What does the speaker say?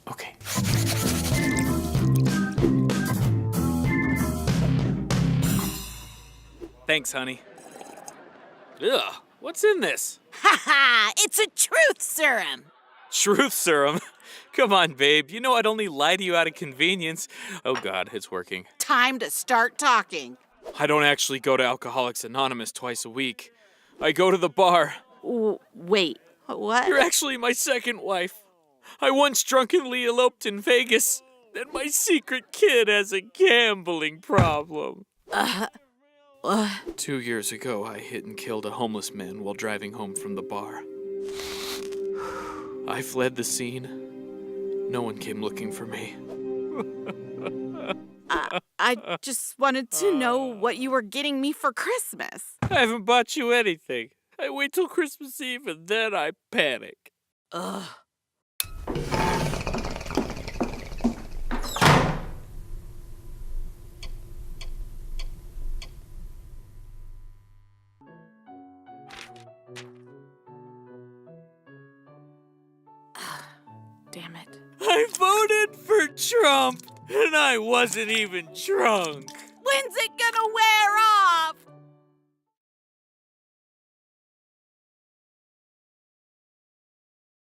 Okay. Thanks, honey. Ugh, what's in this? Ha ha! It's a truth serum! Truth serum? Come on, babe. You know I'd only lie to you out of convenience. Oh, God, it's working. Time to start talking. I don't actually go to Alcoholics Anonymous twice a week. I go to the bar. Wait, what? You're actually my second wife. I once drunkenly eloped in Vegas, and my secret kid has a gambling problem. 2 years ago, I hit and killed a homeless man while driving home from the bar. I fled the scene. No one came looking for me. I just wanted to know what you were getting me for Christmas. I haven't bought you anything. I wait till Christmas Eve and then I panic. Ugh. Damn it. I voted for Trump, and I wasn't even drunk. When's it gonna wear